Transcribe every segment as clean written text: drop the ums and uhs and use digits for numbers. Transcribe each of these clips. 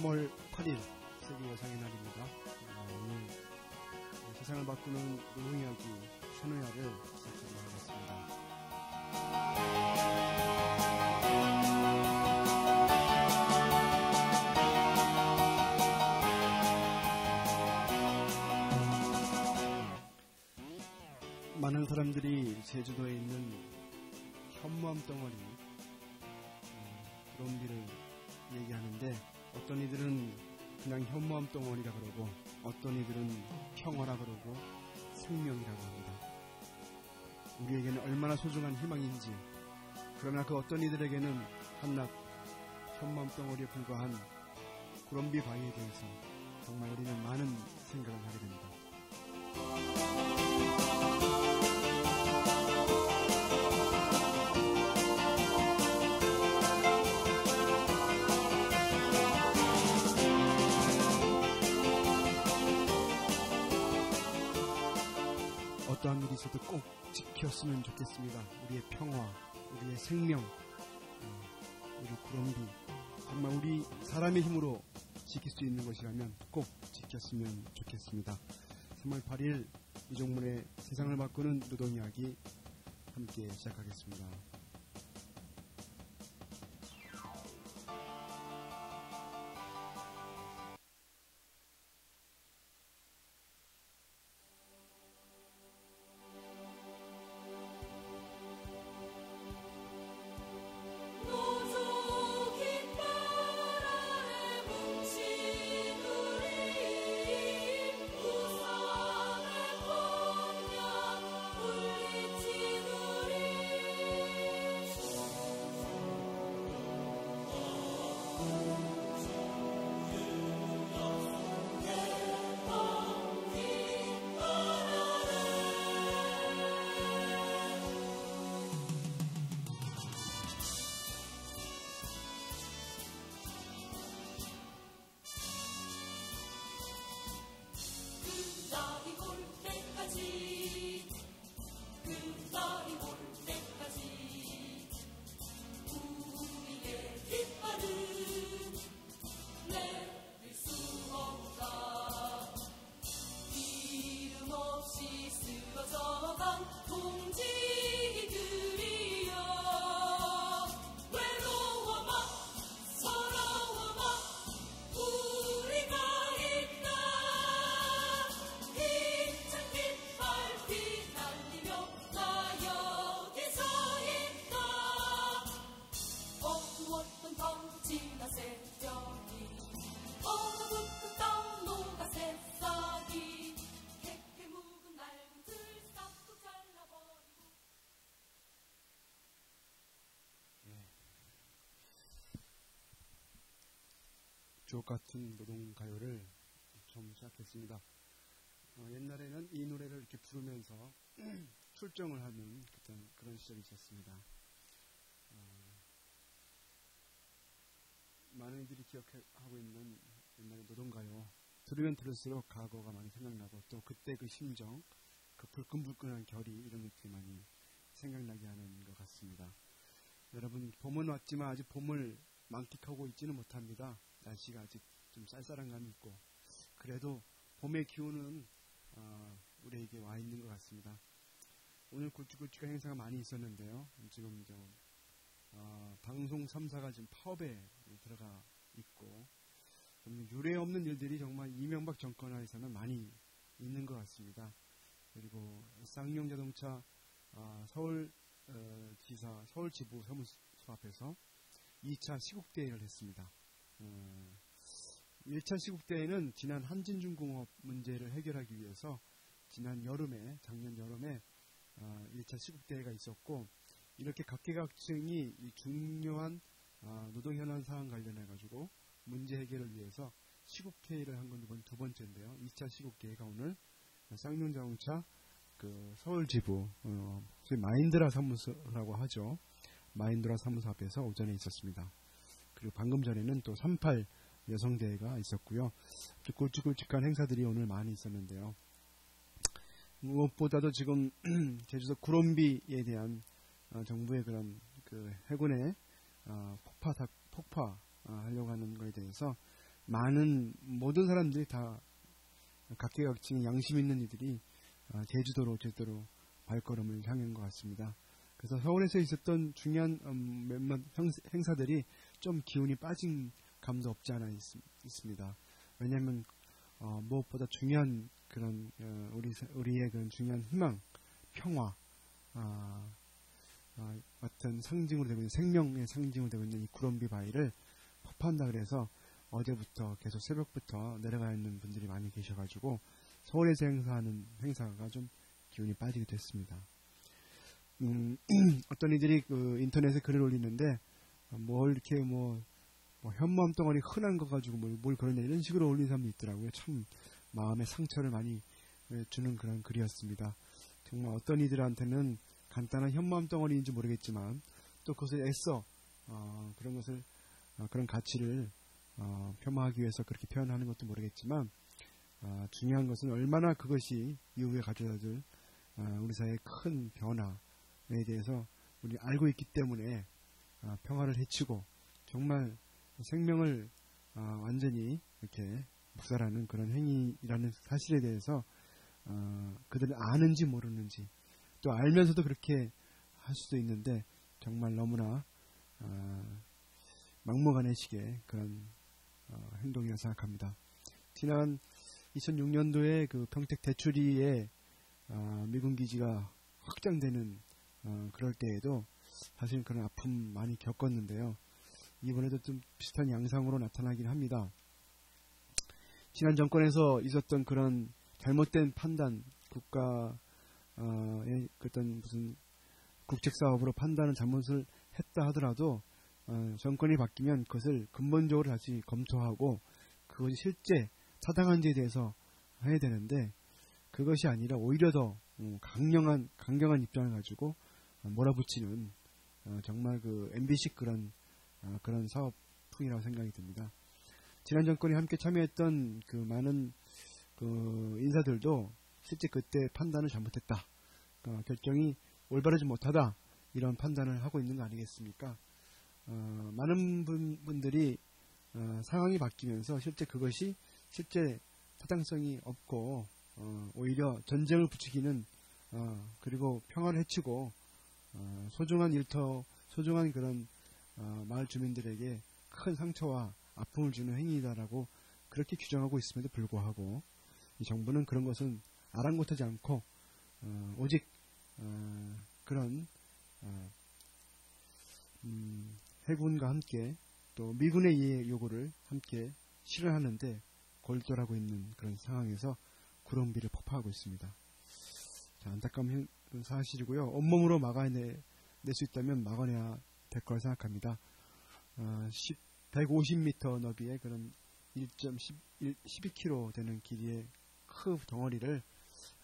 3월 8일 세계 여성의 날입니다. 오늘 세상을 바꾸는 노동이야기 샤노야를 시작하도록 하겠습니다. 많은 사람들이 제주도에 있는 현무암 덩어리 구럼비를 얘기하는데, 어떤 이들은 그냥 현무암 덩어리라 그러고, 어떤 이들은 평화라 그러고, 생명이라고 합니다. 우리에게는 얼마나 소중한 희망인지, 그러나 그 어떤 이들에게는 한낱 현무암 덩어리에 불과한 구럼비 바위에 대해서 정말 우리는 많은 생각을 하게 됩니다. 어떠한 일이 있어도 꼭 지켰으면 좋겠습니다. 우리의 평화, 우리의 생명, 우리 구럼비, 정말 우리 사람의 힘으로 지킬 수 있는 것이라면 꼭 지켰으면 좋겠습니다. 3월 8일 이종문의 세상을 바꾸는 노동이야기 함께 시작하겠습니다. 주옥 같은 노동가요를 처음 시작했습니다. 옛날에는 이 노래를 이렇게 부르면서 출정을 하는 그런 시절이 있었습니다. 많은 이들이 기억하고 있는 옛날의 노동가요, 들으면 들을수록 과거가 많이 생각나고, 또 그때 그 심정, 그 불끈불끈한 결이, 이런 것들이 많이 생각나게 하는 것 같습니다. 여러분, 봄은 왔지만 아직 봄을 만끽하고 있지는 못합니다. 날씨가 아직 좀 쌀쌀한 감이 있고, 그래도 봄의 기운은 우리에게 와 있는 것 같습니다. 오늘 굵직굵직한 행사가 많이 있었는데요. 지금 방송 3사가 지금 파업에 들어가 있고, 좀 유례 없는 일들이 정말 이명박 정권 하에서는 많이 있는 것 같습니다. 그리고 쌍용자동차 서울지사 서울지부 사무소 앞에서 2차 시국대회를 했습니다. 1차 시국대회는 지난 한진중공업 문제를 해결하기 위해서 작년 여름에 1차 시국대회가 있었고, 이렇게 각계각층이 이 중요한 노동현안 사항 관련해가지고 문제 해결을 위해서 시국회의를 한 건 이번 두 번째인데요. 2차 시국대회가 오늘 쌍용자동차 서울지부 마인드라 사무소라고 하죠. 마인드라 사무소 앞에서 오전에 있었습니다. 그리고 방금 전에는 또 38 여성대회가 있었고요. 굵직굵직한 행사들이 오늘 많이 있었는데요. 무엇보다도 지금 제주도 구럼비에 대한 정부의 그런 해군의 폭파하려고 하는 것에 대해서 모든 사람들이 다 각계각층의 양심 있는 이들이 제주도로 발걸음을 향한 것 같습니다. 그래서 서울에서 있었던 중요한 몇몇 행사들이 좀 기운이 빠진 감도 없지 않아 있습니다. 왜냐하면 무엇보다 중요한 그런 우리의 그런 중요한 희망, 평화, 어떤 상징으로 되고 있는 생명의 상징으로 되고 있는 이 구럼비 바위를 폭파한다 그래서 어제부터 계속 새벽부터 내려가 있는 분들이 많이 계셔가지고 서울에서 행사하는 행사가 좀 기운이 빠지게 됐습니다. 어떤 이들이 그 인터넷에 글을 올리는데 이렇게 현무암 덩어리 흔한 거 가지고 뭘 그러냐 이런 식으로 올리는 사람도 있더라고요. 참 마음에 상처를 많이 주는 그런 글이었습니다. 정말 어떤 이들한테는 간단한 현무암 덩어리인지 모르겠지만 또 그것을 애써 그런 것을 그런 가치를 폄하하기 위해서 그렇게 표현하는 것도 모르겠지만 중요한 것은 얼마나 그것이 이후에 가져다줄 우리 사회의 큰 변화에 대해서 우리 알고 있기 때문에 평화를 해치고 정말 생명을 완전히 이렇게 묵살하는 그런 행위라는 사실에 대해서 그들은 아는지 모르는지 또 알면서도 그렇게 할 수도 있는데 정말 너무나 막무가내식의 그런 행동이라고 생각합니다. 지난 2006년도에 그 평택 대추리에 미군 기지가 확장되는 그럴 때에도 사실 그런 아픔 많이 겪었는데요. 이번에도 좀 비슷한 양상으로 나타나긴 합니다. 지난 정권에서 있었던 그런 잘못된 판단, 국가의 어떤 무슨 국책사업으로 판단을 잘못을 했다 하더라도 정권이 바뀌면 그것을 근본적으로 다시 검토하고 그것이 실제 타당한지에 대해서 해야 되는데 그것이 아니라 오히려 더 강경한 입장을 가지고 몰아붙이는 정말 그 MB식 그런 사업풍이라고 생각이 듭니다. 지난 정권이 함께 참여했던 그 많은 그 인사들도 실제 그때 판단을 잘못했다. 결정이 올바르지 못하다. 이런 판단을 하고 있는 거 아니겠습니까? 많은 분들이 상황이 바뀌면서 실제 그것이 실제 타당성이 없고 오히려 전쟁을 부추기는 그리고 평화를 해치고 소중한 그런 마을 주민들에게 큰 상처와 아픔을 주는 행위이다라고 그렇게 규정하고 있음에도 불구하고 이 정부는 그런 것은 아랑곳하지 않고 오직 그런 해군과 함께 또 미군의 이해 요구를 함께 실현하는데 골똘하고 있는 그런 상황에서 구럼비를 폭파하고 있습니다. 자, 안타까운 사실이고요. 온몸으로 막아낼 수 있다면 막아내야 될 거라 생각합니다. 150m 너비의 그런 12km 되는 길이의 큰 덩어리를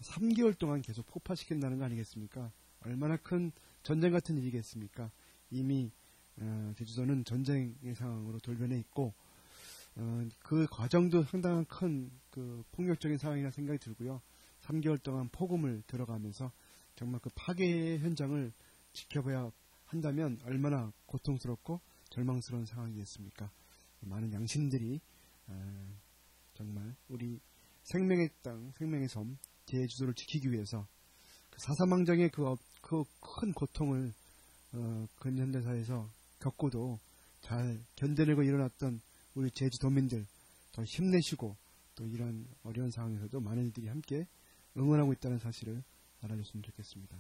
3개월 동안 계속 폭파시킨다는 거 아니겠습니까? 얼마나 큰 전쟁 같은 일이겠습니까? 이미 제주도는 전쟁의 상황으로 돌변해 있고 그 과정도 상당한 큰 그 폭력적인 상황이라 생각이 들고요. 3개월 동안 폭음을 들어가면서 정말 그 파괴의 현장을 지켜봐야 한다면 얼마나 고통스럽고 절망스러운 상황이겠습니까? 많은 양심들이 정말 우리 생명의 땅, 생명의 섬 제주도를 지키기 위해서 그 사사망정의 그 큰 고통을 근현대사에서 겪고도 잘 견뎌내고 일어났던 우리 제주도민들 더 힘내시고 또 이런 어려운 상황에서도 많은 이들이 함께 응원하고 있다는 사실을 알아줬으면 좋겠습니다.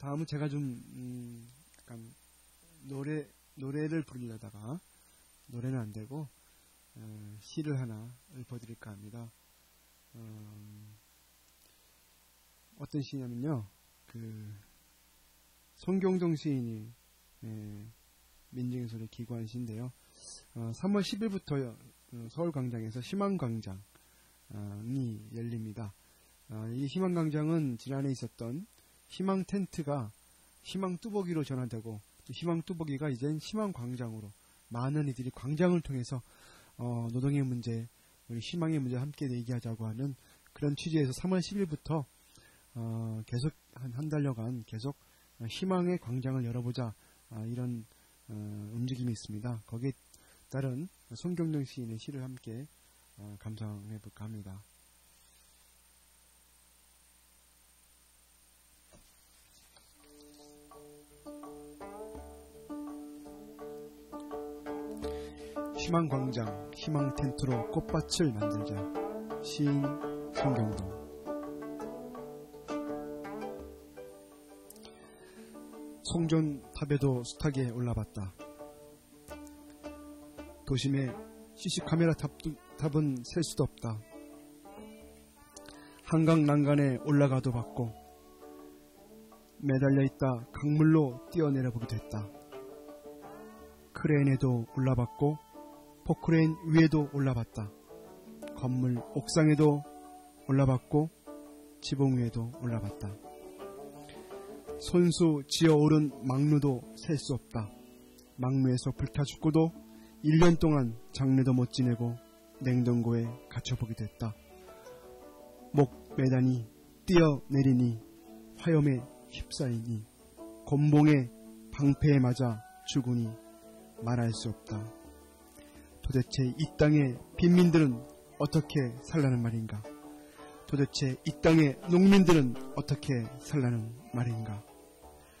다음은 제가 좀 약간 노래를 부르려다가 노래는 안 되고 시를 하나 읊어드릴까 합니다. 어떤 시냐면요, 그 송경동 시인이 민중예술에 기고한 시인데요. 3월 10일부터 서울광장에서 희망광장이 열립니다. 이 희망광장은 지난해 있었던 희망 텐트가 희망 뚜벅이로 전환되고 희망 뚜벅이가 이젠 희망광장으로 많은 이들이 광장을 통해서 노동의 문제, 우리 희망의 문제 함께 얘기하자고 하는 그런 취지에서 3월 10일부터 계속 한 달여간 계속 희망의 광장을 열어보자 이런 움직임이 있습니다. 거기에 따른 손경동 시인의 시를 함께 감상해 볼까 합니다. 희망광장, 희망텐트로 꽃밭을 만들자. 시인 손경동. 송전탑에도 숱하게 올라봤다. 도심에 CC카메라 탑은 셀 수도 없다. 한강 난간에 올라가도 봤고 매달려 있다 강물로 뛰어내려 보기도 했다. 크레인에도 올라봤고 포크레인 위에도 올라봤다. 건물 옥상에도 올라봤고 지붕 위에도 올라봤다. 손수 지어오른 망루도 셀 수 없다. 망루에서 불타 죽고도 1년 동안 장례도 못 지내고 냉동고에 갇혀보기도 했다. 목 매다니 뛰어내리니 화염에 휩싸이니 곤봉에 방패에 맞아 죽으니 말할 수 없다. 도대체 이 땅의 빈민들은 어떻게 살라는 말인가? 도대체 이 땅의 농민들은 어떻게 살라는 말인가?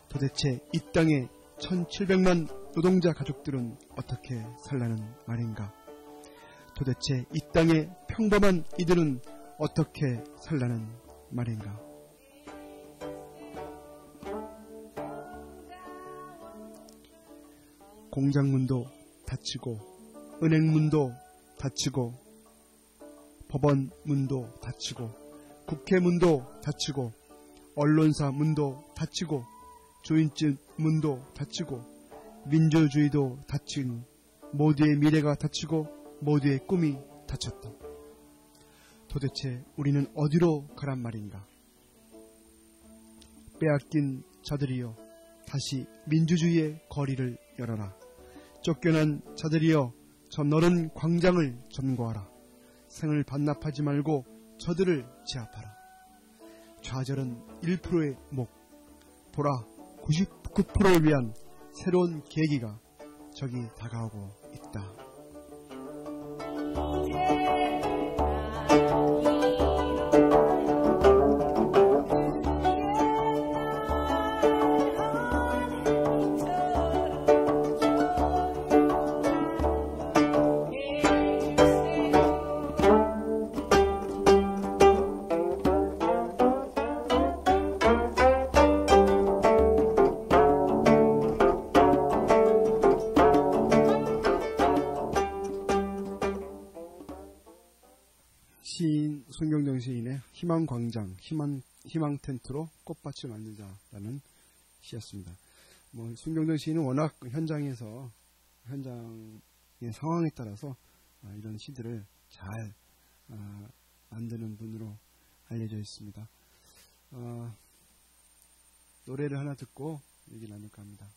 도대체 이 땅의 1700만 노동자 가족들은 어떻게 살라는 말인가? 도대체 이 땅의 평범한 이들은 어떻게 살라는 말인가? 공장문도 닫히고 은행문도 닫히고 법원 문도 닫히고 국회 문도 닫히고 언론사 문도 닫히고 조인집 문도 닫히고 민주주의도 닫힌 모두의 미래가 닫히고 모두의 꿈이 닫혔다. 도대체 우리는 어디로 가란 말인가? 빼앗긴 자들이여 다시 민주주의의 거리를 열어라. 쫓겨난 자들이여 저 너른 광장을 점거하라. 생을 반납하지 말고 저들을 제압하라. 좌절은 1%의 목, 보라 99%를 위한 새로운 계기가 저기 다가오고 있다. 시인 손경동 시인의 희망광장, 희망텐트로 꽃밭을 만들자라는 시였습니다. 손경동 시인은 워낙 현장의 상황에 따라서 이런 시들을 잘 만드는 분으로 알려져 있습니다. 노래를 하나 듣고 얘기 나눌까 합니다.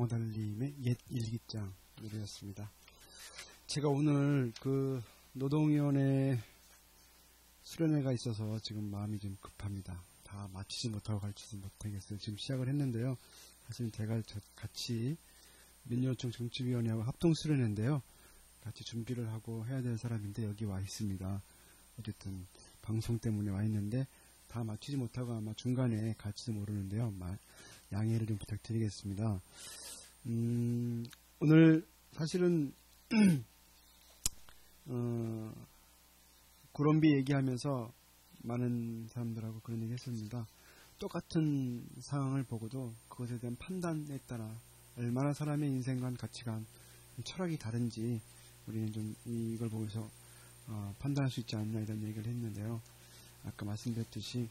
달림의 옛 일기장이었습니다. 제가 오늘 그 노동위원회 수련회가 있어서 지금 마음이 좀 급합니다. 다 마치지 못하고 가르치지 못하겠어요. 지금 시작을 했는데요. 사실 제가 같이 민주노총 정치위원회하고 합동 수련회인데요. 같이 준비를 하고 해야 될 사람인데 여기 와 있습니다. 어쨌든 방송 때문에 와 있는데 다 마치지 못하고 아마 중간에 갈지도 모르는데요. 양해를 좀 부탁드리겠습니다. 오늘 사실은 구럼비 얘기하면서 많은 사람들하고 그런 얘기 했습니다. 똑같은 상황을 보고도 그것에 대한 판단에 따라 얼마나 사람의 인생관, 가치관, 철학이 다른지 우리는 좀 이걸 보면서 판단할 수 있지 않나 이런 얘기를 했는데요. 아까 말씀드렸듯이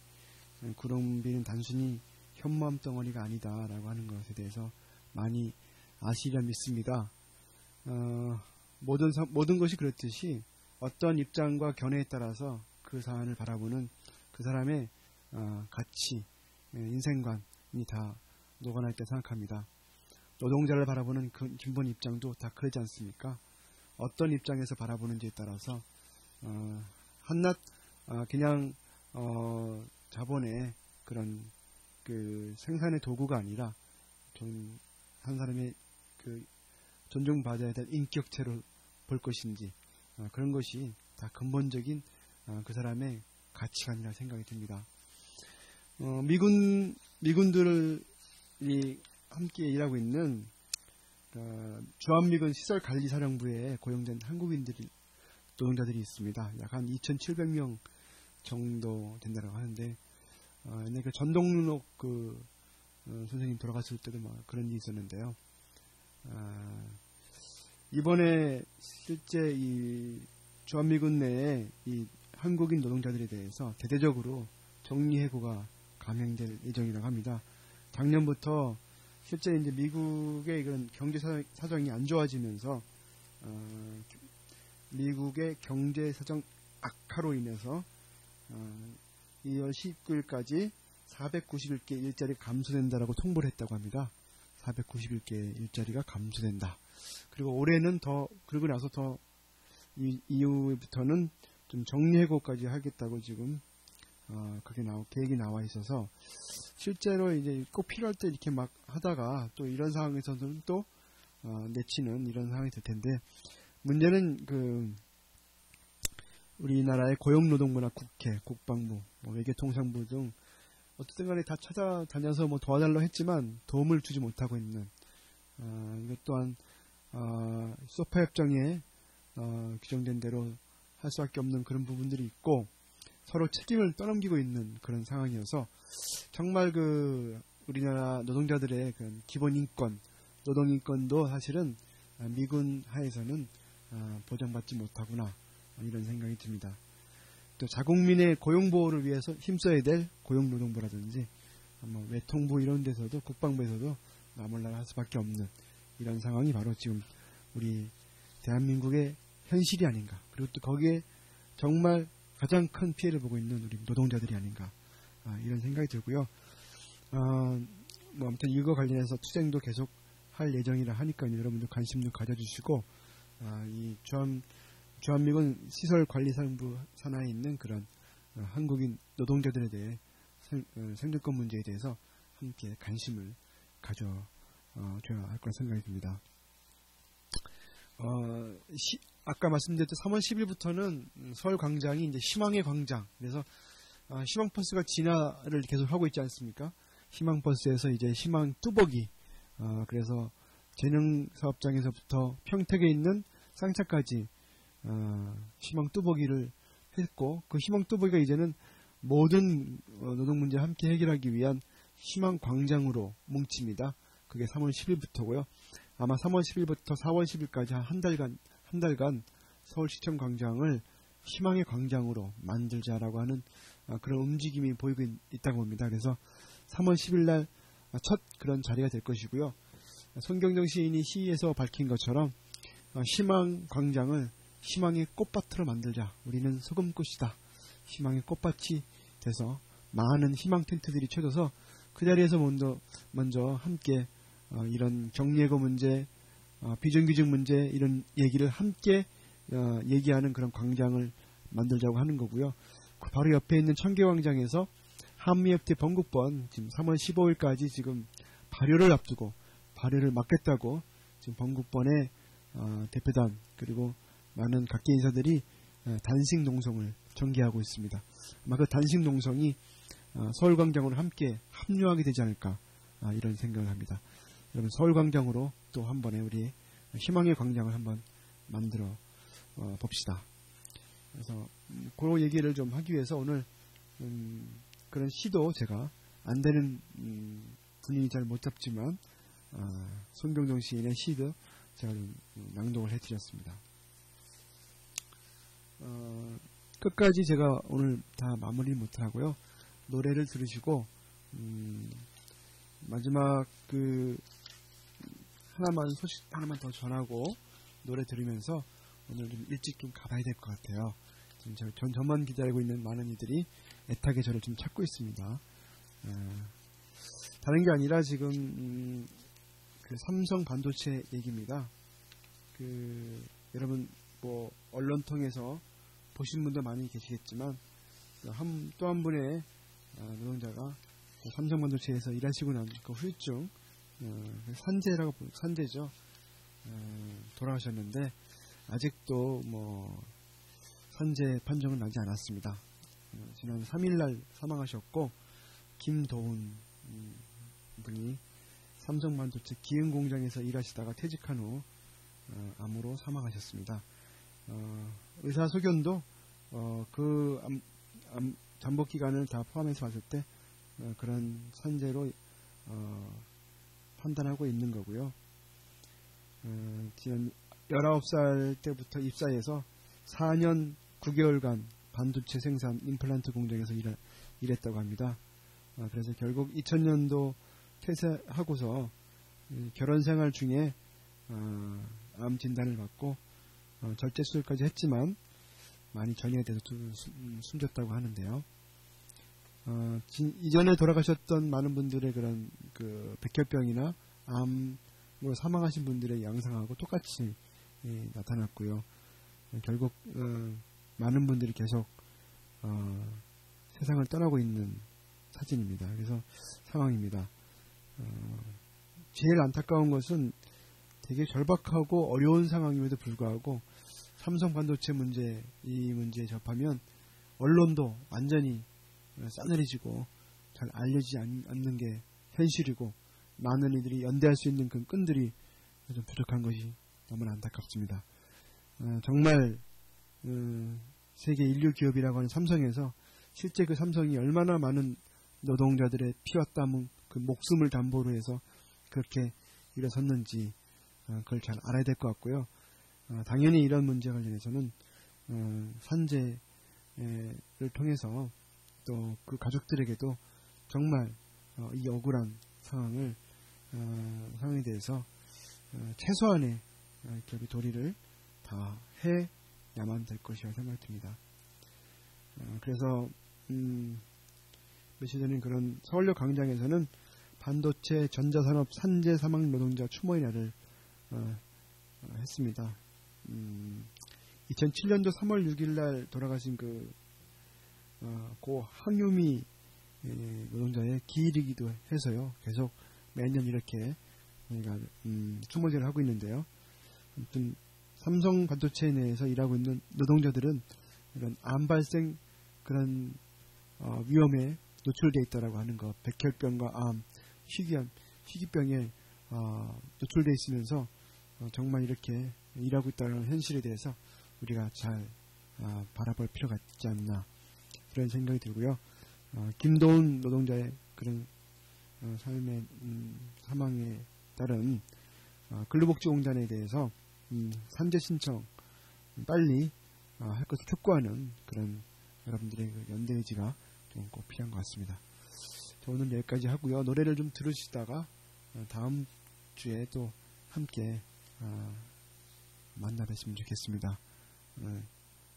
구럼비는 단순히 현무암 덩어리가 아니다라고 하는 것에 대해서 많이 아시리라 믿습니다. 모든 것이 그렇듯이 어떤 입장과 견해에 따라서 그 사안을 바라보는 그 사람의 가치, 인생관이 다 녹아날 때 생각합니다. 노동자를 바라보는 그 기본 입장도 다 그러지 않습니까? 어떤 입장에서 바라보는지에 따라서 한낱 그냥 자본의 그런 그 생산의 도구가 아니라 좀 한 사람의 그 존중받아야 될 인격체로 볼 것인지 그런 것이 다 근본적인 그 사람의 가치관이라 생각이 듭니다. 미군들이 함께 일하고 있는 주한미군 시설관리사령부에 고용된 한국인들이 노동자들이 있습니다. 약 한 2,700명 정도 된다고 하는데 옛날에 그 전동룬옥 선생님 돌아갔을 때도 그런 일이 있었는데요. 이번에 실제 이 주한미군 내에 이 한국인 노동자들에 대해서 대대적으로 정리해고가 감행될 예정이라고 합니다. 작년부터 실제 이제 미국의 그런 경제 사정이 안 좋아지면서 미국의 경제 사정 악화로 인해서 2월 19일까지 491개 일자리가 감소된다라고 통보를 했다고 합니다. 491개 일자리가 감소된다. 그리고 올해는 그러고 나서 이후부터는 좀 정리해고까지 하겠다고 지금 그게 계획이 나와 있어서 실제로 이제 꼭 필요할 때 이렇게 막 하다가 또 이런 상황에서는 또 내치는 이런 상황이 될 텐데 문제는 우리나라의 고용노동부나 국회, 국방부, 외교통상부 등 어떻든 간에 다 찾아다녀서 도와달라고 했지만 도움을 주지 못하고 있는 이것 또한 소파 협정에 규정된 대로 할 수밖에 없는 그런 부분들이 있고 서로 책임을 떠넘기고 있는 그런 상황이어서 정말 우리나라 노동자들의 그런 기본 인권, 노동 인권도 사실은 미군 하에서는 보장받지 못하구나 이런 생각이 듭니다. 또 자국민의 고용보호를 위해서 힘써야 될 고용노동부라든지 외통부 이런 데서도 국방부에서도 나몰라라 할 수밖에 없는 이런 상황이 바로 지금 우리 대한민국의 현실이 아닌가. 그리고 또 거기에 정말 가장 큰 피해를 보고 있는 우리 노동자들이 아닌가 이런 생각이 들고요. 아무튼 이거 관련해서 투쟁도 계속 할 예정이라 하니까 여러분들 관심 좀 가져주시고 이 주한미군 시설관리사령부 산하에 있는 그런 한국인 노동자들에 대해 생존권 문제에 대해서 함께 관심을 가져줘야 할 거라 생각이 듭니다. 아까 말씀드렸던 3월 10일부터는 서울 광장이 이제 희망의 광장. 그래서 희망버스가 진화를 계속 하고 있지 않습니까? 희망버스에서 이제 희망 뚜벅이. 그래서 재능사업장에서부터 평택에 있는 쌍차까지 희망 뚜벅이를 했고 그 희망 뚜벅이가 이제는 모든 노동 문제 함께 해결하기 위한 희망 광장으로 뭉칩니다. 그게 3월 10일부터고요. 아마 3월 10일부터 4월 10일까지 한 달간 서울시청 광장을 희망의 광장으로 만들자라고 하는 그런 움직임이 보이고 있다고 봅니다. 그래서 3월 10일 날 첫 그런 자리가 될 것이고요. 손경정 시인이 시에서 밝힌 것처럼 희망 광장을 희망의 꽃밭으로 만들자. 우리는 소금꽃이다. 희망의 꽃밭이 돼서 많은 희망 텐트들이 쳐져서 그 자리에서 먼저 함께 이런 경리해고 문제, 비정규직 문제 이런 얘기를 함께 얘기하는 그런 광장을 만들자고 하는 거고요. 바로 옆에 있는 청계광장에서 한미FTA 번국번 지금 3월 15일까지 지금 발효를 앞두고 발효를 막겠다고 지금 번국번의 대표단 그리고 많은 각계 인사들이 단식 농성을 전개하고 있습니다. 아마 그 단식 농성이 서울광장으로 함께 합류하게 되지 않을까 이런 생각을 합니다. 여러분 서울광장으로 또 한 번에 우리 희망의 광장을 한번 만들어 봅시다. 그래서 그 얘기를 좀 하기 위해서 오늘 그런 시도 제가 안 되는 분위기 잘 못 잡지만 손경정 시인의 시도 제가 좀 낭독을 해드렸습니다. 끝까지 제가 오늘 다 마무리 못하고요. 노래를 들으시고 마지막 소식 하나만 더 전하고 노래 들으면서 오늘 좀 일찍 좀 가봐야 될 것 같아요. 지금 저만 기다리고 있는 많은 이들이 애타게 저를 좀 찾고 있습니다. 다른 게 아니라 지금 그 삼성 반도체 얘기입니다. 여러분 뭐 언론 통해서 보신 분도 많이 계시겠지만 또 한 분의 노동자가 삼성 반도체에서 일하시고 난 그 후유증 산재죠. 돌아가셨는데 아직도 뭐 산재 판정은 나지 않았습니다. 지난 3일날 사망하셨고 김도훈 분이 삼성 반도체 기흥 공장에서 일하시다가 퇴직한 후 암으로 사망하셨습니다. 의사소견도 그 잠복 기간을 다 포함해서 봤을 때 그런 산재로 판단하고 있는 거고요. 지난 19살 때부터 입사해서 4년 9개월간 반도체 생산 임플란트 공장에서 일했다고 합니다. 그래서 결국 2000년도 퇴사하고서 결혼 생활 중에 암 진단을 받고 절제 수술까지 했지만 많이 전이가 돼서 숨졌다고 하는데요. 이전에 돌아가셨던 많은 분들의 그런 백혈병이나 암으로 사망하신 분들의 양상하고 똑같이 나타났고요. 결국 많은 분들이 계속 세상을 떠나고 있는 사진입니다. 그래서 상황입니다. 제일 안타까운 것은 되게 절박하고 어려운 상황임에도 불구하고 삼성 반도체 이 문제에 접하면 언론도 완전히 싸늘해지고 잘 알려지지 않는 게 현실이고 많은 이들이 연대할 수 있는 그 끈들이 좀 부족한 것이 너무나 안타깝습니다. 정말 세계 인류 기업이라고 하는 삼성에서 실제 그 삼성이 얼마나 많은 노동자들의 피와 땀, 그 목숨을 담보로 해서 그렇게 일어섰는지 그걸 잘 알아야 될 것 같고요. 당연히 이런 문제 관련해서는 산재를 통해서 또 그 가족들에게도 정말 이 억울한 상황에 대해서 최소한의 기업의 도리를 다 해야만 될 것이라고 생각이 듭니다. 그래서 며칠 전에 그런 서울역 광장에서는 반도체 전자산업 산재 사망 노동자 추모의 날을 했습니다. 2007년도 3월 6일 날 돌아가신 고 항유미 노동자의 기일이기도 해서요. 계속 매년 이렇게 저희가 추모제를 하고 있는데요. 아무튼 삼성 반도체 내에서 일하고 있는 노동자들은 이런 암 발생 그런 위험에 노출되어 있다라고 하는 것, 백혈병과 암, 희귀병에 노출되어 있으면서 정말 이렇게 일하고 있다는 현실에 대해서 우리가 잘 바라볼 필요가 있지 않나 그런 생각이 들고요. 김도훈 노동자의 그런 삶의 사망에 따른 근로복지공단에 대해서 산재 신청 빨리 할 것을 촉구하는 그런 여러분들의 그 연대 의지가 좀 꼭 필요한 것 같습니다. 오늘 여기까지 하고요. 노래를 좀 들으시다가 다음 주에 또 함께 만나 뵀으면 좋겠습니다.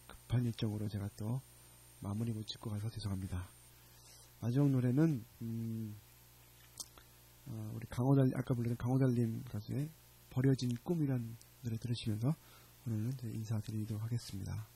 급한 일정으로 제가 또 마무리 못 짓고 가서 죄송합니다. 마지막 노래는 우리 강호달 아까 불렀던 강호달님 가수의 버려진 꿈이란 노래 들으시면서 오늘은 인사드리도록 하겠습니다.